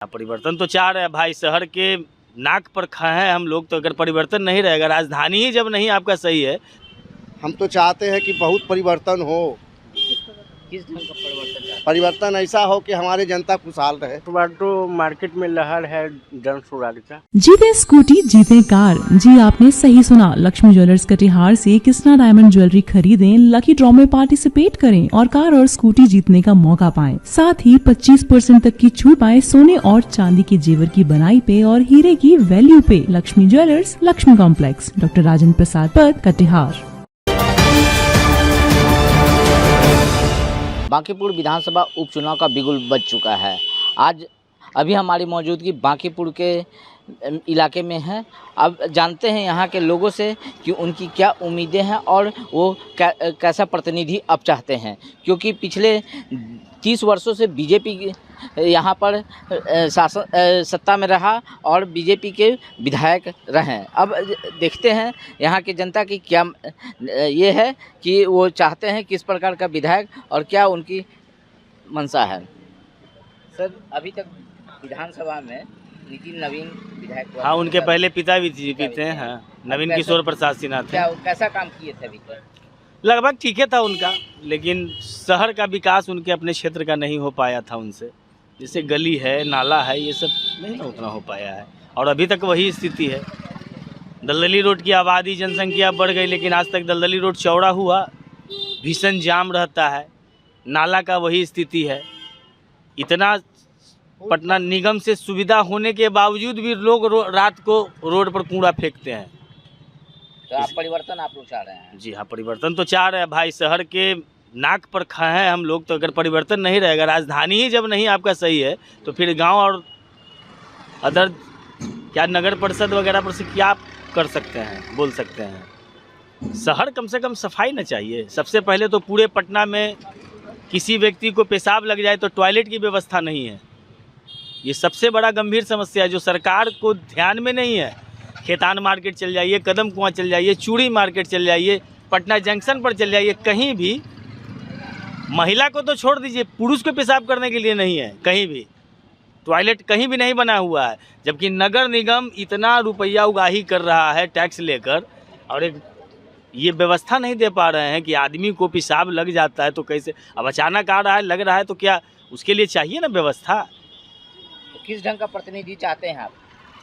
परिवर्तन तो चाह रहे हैं भाई, शहर के नाक पर खाए हैं हम लोग। तो अगर परिवर्तन नहीं रहेगा, राजधानी ही जब नहीं आपका सही है। हम तो चाहते हैं कि बहुत परिवर्तन हो। किस ढंग का परिवर्तन चाहते परिवर्तन ऐसा हो कि हमारी जनता खुशहाल रहे। तो मार्केट में लहर है जन सुराग का। जीते स्कूटी जीते कार। जी आपने सही सुना, लक्ष्मी ज्वेलर्स कटिहार से कृष्णा डायमंड ज्वेलरी खरीदें, लकी ड्रॉ में पार्टिसिपेट करें और कार और स्कूटी जीतने का मौका पाएं। साथ ही 25% तक की छूट पाएं सोने और चांदी के जेवर की बनाई पे और हीरे की वैल्यू पे। Lakshmi jewellers, Lakshmi complex, doctor Rajendra Prasad Path, Katihar. Bankipur विधानसभा उपचुनाव का बिगुल बज चुका है। आज अभी हमारी मौजूदगी बांकीपुर के इलाके में है। अब जानते हैं यहाँ के लोगों से कि उनकी क्या उम्मीदें हैं और वो कैसा प्रतिनिधि अब चाहते हैं, क्योंकि पिछले 30 वर्षों से बीजेपी यहाँ पर सत्ता में रहा और बीजेपी के विधायक रहे। अब देखते हैं यहाँ की जनता की क्या ये है कि वो चाहते हैं किस प्रकार का विधायक और क्या उनकी मंशा है। सर, अभी तक विधानसभा में नितिन नवीन विधायक, हाँ, उनके पहले पिता भी थे। हाँ, नवीन किशोर प्रसाद सिन्हा थे। क्या कैसा काम किए थे अभी तक? लगभग ठीक है था उनका, लेकिन शहर का विकास उनके अपने क्षेत्र का नहीं हो पाया था उनसे। जैसे गली है, नाला है, ये सब नहीं ना उतना हो पाया है और अभी तक वही स्थिति है। दलदली रोड की आबादी, जनसंख्या बढ़ गई, लेकिन आज तक दलदली रोड चौड़ा हुआ, भीषण जाम रहता है। नाला का वही स्थिति है। इतना पटना निगम से सुविधा होने के बावजूद भी लोग रात को रोड पर कूड़ा फेंकते हैं। तो आप परिवर्तन आप लोग चाह रहे हैं? जी हाँ, परिवर्तन तो चाह रहे हैं भाई, शहर के नाक पर खाए हैं हम लोग। तो अगर परिवर्तन नहीं रहेगा, राजधानी ही जब नहीं आपका सही है, तो फिर गांव और अदर क्या नगर परिषद वगैरह पर से क्या कर सकते हैं, बोल सकते हैं। शहर कम से कम सफाई न चाहिए। सबसे पहले तो पूरे पटना में किसी व्यक्ति को पेशाब लग जाए तो टॉयलेट की व्यवस्था नहीं है। ये सबसे बड़ा गंभीर समस्या है जो सरकार को ध्यान में नहीं है। खेतान मार्केट चल जाइए, कदम कुआं चल जाइए, चूड़ी मार्केट चल जाइए, पटना जंक्शन पर चल जाइए, कहीं भी महिला को तो छोड़ दीजिए, पुरुष को पेशाब करने के लिए नहीं है। कहीं भी टॉयलेट कहीं भी नहीं बना हुआ है, जबकि नगर निगम इतना रुपया उगाही कर रहा है टैक्स लेकर, और एक ये व्यवस्था नहीं दे पा रहे हैं कि आदमी को पेशाब लग जाता है तो कैसे। अब अचानक आ रहा है, लग रहा है, तो क्या उसके लिए चाहिए ना व्यवस्था। तो किस ढंग का प्रतिनिधि चाहते हैं आप?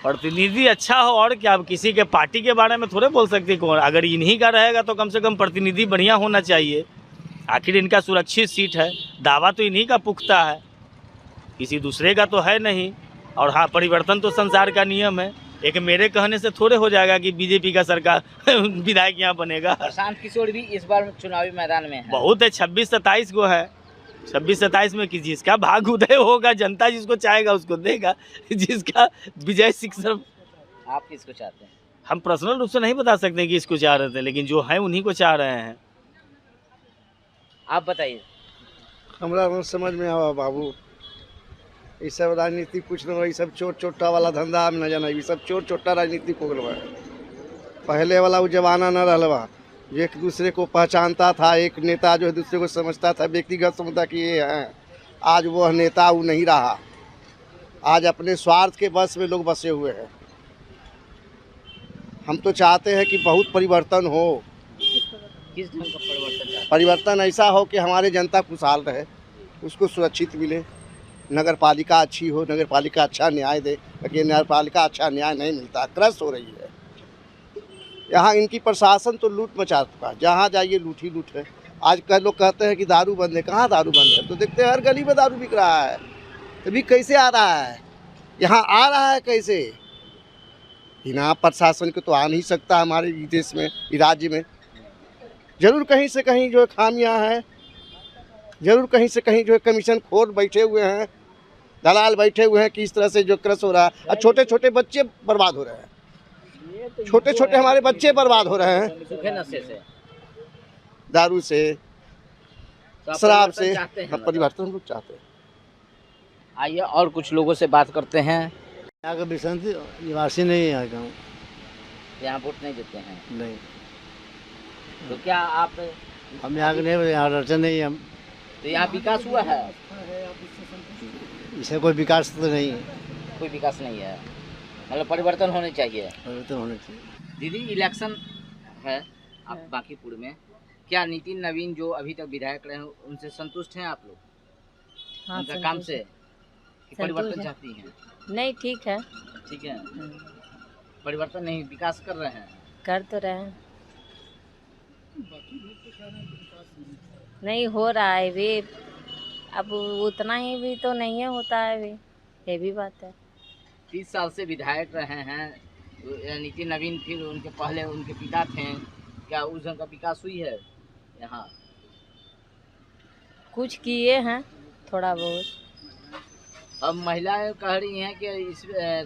प्रतिनिधि अच्छा हो, और क्या। अब किसी के पार्टी के बारे में थोड़े बोल सकते कौन। अगर इन्हीं का रहेगा तो कम से कम प्रतिनिधि बढ़िया होना चाहिए। आखिर इनका सुरक्षित सीट है, दावा तो इन्हीं का पुख्ता है, किसी दूसरे का तो है नहीं। और हाँ, परिवर्तन तो संसार का नियम है। एक मेरे कहने से थोड़े हो जाएगा कि बीजेपी का सरकार विधायक यहाँ बनेगा। प्रशांत किशोर भी इस बार चुनावी मैदान में है। बहुत है, 26-27 को है। 26-27 में कि जिसका भाग उदय होगा, जनता जिसको चाहेगा उसको देगा, जिसका विजय शिक्षण। आप किसको चाहते हैं? हम पर्सनल रूप से नहीं बता सकते कि इसको चाह रहे थे, लेकिन जो है उन्हीं को चाह रहे हैं। आप बताइए। हमारा समझ में आवा बाबू, ये सब राजनीति कुछ न, ये सब चोट चोटा वाला धंधा में न जाना। ये सब चोट चोटा राजनीति को गलवा है। पहले वाला वो जमाना न रहलवा, जो एक दूसरे को पहचानता था, एक नेता जो है दूसरे को समझता था, व्यक्तिगत समझता कि ये हैं। आज वो नेता वो नहीं रहा। आज अपने स्वार्थ के बस में लोग बसे हुए हैं। हम तो चाहते हैं कि बहुत परिवर्तन हो। किस ढंग का परिवर्तन चाहते हैं? परिवर्तन ऐसा हो कि हमारी जनता खुशहाल रहे, उसको सुरक्षित मिले, नगर पालिका अच्छी हो, नगर पालिका अच्छा न्याय दे। लेकिन नगर पालिका अच्छा न्याय नहीं मिलता, क्रस हो रही है। यहाँ इनकी प्रशासन तो लूट मचा चुका है, जहाँ जाइए लूट ही लूट है। आज कल लोग कहते हैं कि दारू बंद है, कहाँ दारू बंद है? तो देखते हैं हर गली में दारू बिक रहा है। अभी कैसे आ रहा है, यहाँ आ रहा है कैसे? बिना प्रशासन के तो आ नहीं सकता हमारे देश में, राज्य में। जरूर कहीं से कहीं जो है खामियां हैं, जरूर कहीं से कहीं जो है कमीशन खोर बैठे हुए हैं, दलाल बैठे हुए हैं कि इस तरह से जो क्रस हो रहा है। और छोटे छोटे बच्चे बर्बाद हो रहे हैं, छोटे छोटे हमारे बच्चे बर्बाद हो रहे हैं सूखे नशे से, दारू से, तो शराब से। हम परिवर्तन लोग चाहते हैं। आइए और कुछ लोगों से बात करते हैं। यहाँ का बिसंती निवासी नहीं है, यहाँ गाँव यहाँ वोट नहीं देते हैं, नहीं। तो क्या आप? हम यहाँ के नहीं, यहाँ रहते नहीं हम। तो यहाँ विकास हुआ है? इसे कोई विकास तो नहीं है। कोई विकास नहीं है, मतलब परिवर्तन होने चाहिए। परिवर्तन होने चाहिए। दीदी इलेक्शन है आप बांकीपुर में, क्या नितिन नवीन जो अभी तक विधायक रहे हैं उनसे संतुष्ट हैं आप लोग? हाँ, उनका काम से कि परिवर्तन संतुष्ट है। चाहती हैं? नहीं, ठीक है। ठीक है, परिवर्तन नहीं, विकास कर रहे हैं। कर तो रहे हैं, नहीं हो रहा है भी, अब उतना ही भी तो नहीं है होता है भी, ये भी बात है। 30 साल से विधायक रहे हैं नितिन नवीन, फिर उनके पहले उनके पिता थे, क्या उस ढंग का विकास हुई है यहाँ? कुछ किए हैं थोड़ा बहुत। अब महिलाएं कह रही हैं कि इस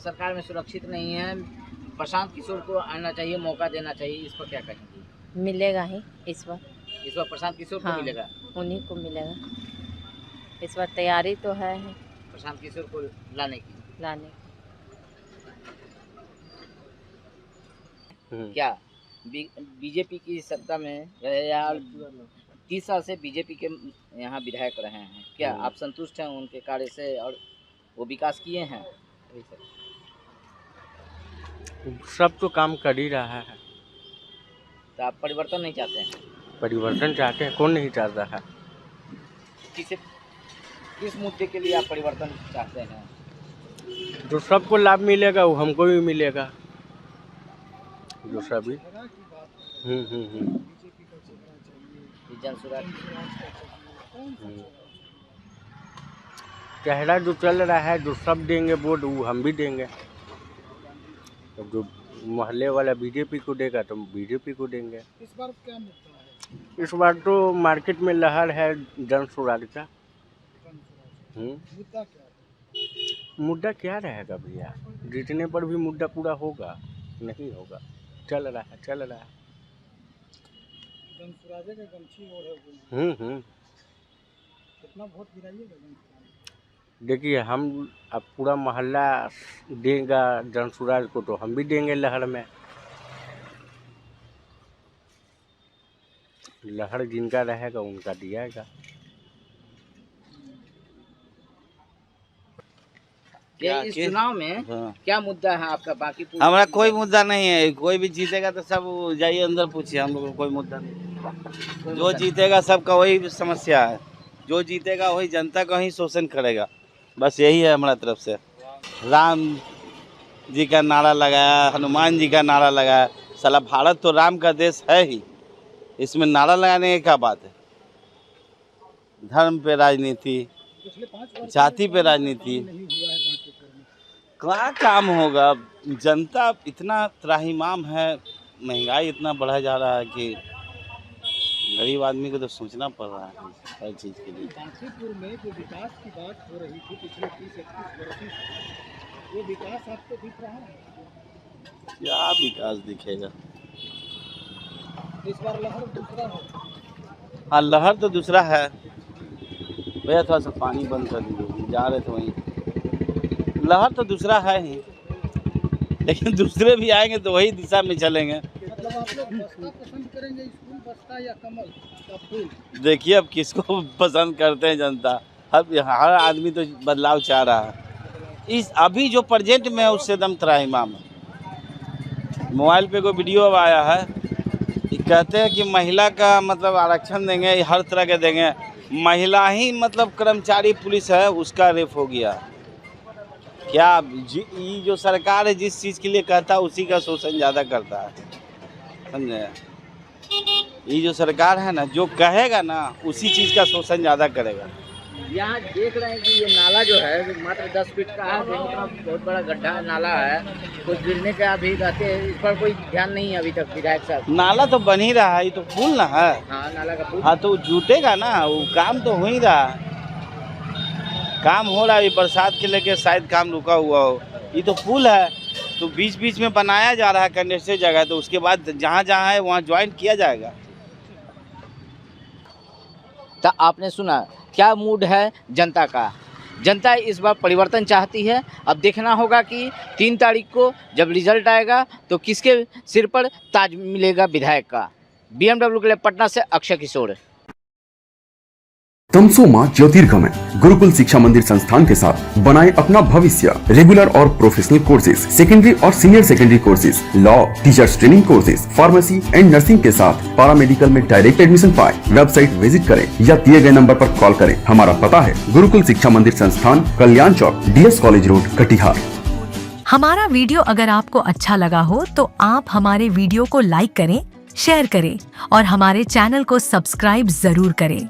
सरकार में सुरक्षित नहीं है, प्रशांत किशोर को आना चाहिए, मौका देना चाहिए, इस पर क्या कहेंगी? मिलेगा ही इस बार। इस बार प्रशांत किशोर को हाँ, मिलेगा? उन्हीं को मिलेगा इस बार, तैयारी तो है प्रशांत किशोर को लाने की। लाने की। क्या बीजेपी की सत्ता में रहे या 30 साल से बीजेपी के यहाँ विधायक रहे हैं, क्या आप संतुष्ट हैं उनके कार्य से और वो विकास किए हैं? सब तो काम कर ही रहा है। तो आप परिवर्तन नहीं चाहते हैं? परिवर्तन चाहते हैं, कौन नहीं चाहता है। किस मुद्दे के लिए आप परिवर्तन चाहते हैं? जो सबको लाभ मिलेगा वो हमको भी मिलेगा, जो सभी जन सुराज चेहरा जो चल रहा है, जो सब देंगे वोट वो हम भी देंगे। तो जो मोहल्ले वाला बीजेपी को देगा तो बीजेपी को देंगे। इस बार क्या मुद्दा है? इस बार तो मार्केट में लहर है जन सुराज का। मुद्दा क्या है? मुद्दा क्या रहेगा भैया, जीतने पर भी मुद्दा पूरा होगा नहीं होगा, चल रहा है। जनसुराजे के गमछी ओढ़े हुए कितना वोट गिराइएगा? देखिए हम अब पूरा मोहल्ला देगा जनसुराज को तो हम भी देंगे लहर में। लहर जिनका रहेगा उनका दियागा। ये इस चुनाव में क्या मुद्दा है आपका? बाकी हमारा कोई मुद्दा नहीं है, कोई भी जीतेगा तो सब जाइए अंदर पूछिए, हम लोग को कोई मुद्दा नहीं। जो जीतेगा सबका वही समस्या है, जो जीतेगा वही जनता का ही शोषण करेगा, बस यही है हमारा तरफ से। राम जी का नारा लगाया, हनुमान जी का नारा लगाया, साला भारत तो राम का देश है ही, इसमें नारा लगाने की क्या बात है? धर्म पे राजनीति, जाति पे राजनीति, क्या काम होगा? जनता इतना त्राहिमाम है, महंगाई इतना बढ़ा जा रहा है कि गरीब आदमी को तो सोचना पड़ रहा है हर चीज़ के लिए। बांकीपुर में जो विकास की बात हो रही थी पिछले 30-31 वर्षों से, वो विकास आपको दिख रहा है? क्या विकास दिखेगा? इस बार लहर दूसरा है। हाँ, लहर तो दूसरा है। भैया थोड़ा सा पानी बंद कर दीजिए, जा रहे थे वहीं। लहर तो दूसरा है ही, लेकिन दूसरे भी आएंगे तो वही दिशा में चलेंगे। मतलब आप लोग बसपा पसंद करेंगे, स्कूल बसपा या कमल का फूल? देखिए अब किसको पसंद करते हैं जनता, हर आदमी तो बदलाव चाह रहा है। इस अभी जो प्रेजेंट में है उससे एकदम त्राहिमाम है। मोबाइल पे कोई वीडियो अब आया है, कहते हैं कि महिला का मतलब आरक्षण देंगे, हर तरह के देंगे। महिला ही मतलब कर्मचारी पुलिस है, उसका रेप हो गया। क्या ये जो सरकार है जिस चीज़ के लिए कहता है उसी का शोषण ज़्यादा करता है, समझे? ये जो सरकार है ना, जो कहेगा ना उसी चीज़ का शोषण ज़्यादा करेगा। यहाँ देख रहे हैं कि ये नाला जो है वो मात्र 10 फीट का है, बहुत बड़ा गड्ढा नाला है, कुछ गिरने का भी रहते हैं, इस पर कोई ध्यान नहीं है अभी तक विधायक साहब। नाला तो बन ही रहा है, ये तो पुल ना है। हाँ, नाला का पुल। हाँ तो जुटेगा ना, वो काम तो हो ही रहा है, काम हो रहा है। ये बरसात के लेके शायद काम रुका हुआ हो, ये तो पुल है तो बीच बीच में बनाया जा रहा है कंडेंसर जगह, तो उसके बाद जहाँ जहाँ है वहाँ ज्वाइन किया जाएगा। तो आपने सुना क्या मूड है जनता का। जनता इस बार परिवर्तन चाहती है। अब देखना होगा कि 3 तारीख को जब रिजल्ट आएगा तो किसके सिर पर ताज मिलेगा विधायक का। BMW के लिए पटना से अक्षय किशोर। तमसोमा ज्योतिर्गमय गुरुकुल शिक्षा मंदिर संस्थान के साथ बनाए अपना भविष्य। रेगुलर और प्रोफेशनल कोर्सेज, सेकेंडरी और senior secondary courses, law, teachers training courses, pharmacy and nursing के साथ पैरामेडिकल में डायरेक्ट एडमिशन पाए। वेबसाइट विजिट करें या दिए गए नंबर पर कॉल करें। हमारा पता है गुरुकुल शिक्षा मंदिर संस्थान, कल्याण चौक, DS कॉलेज रोड, कटिहार। हमारा वीडियो अगर आपको अच्छा लगा हो तो आप हमारे वीडियो को लाइक करें, शेयर करें और हमारे चैनल को सब्सक्राइब जरूर करें।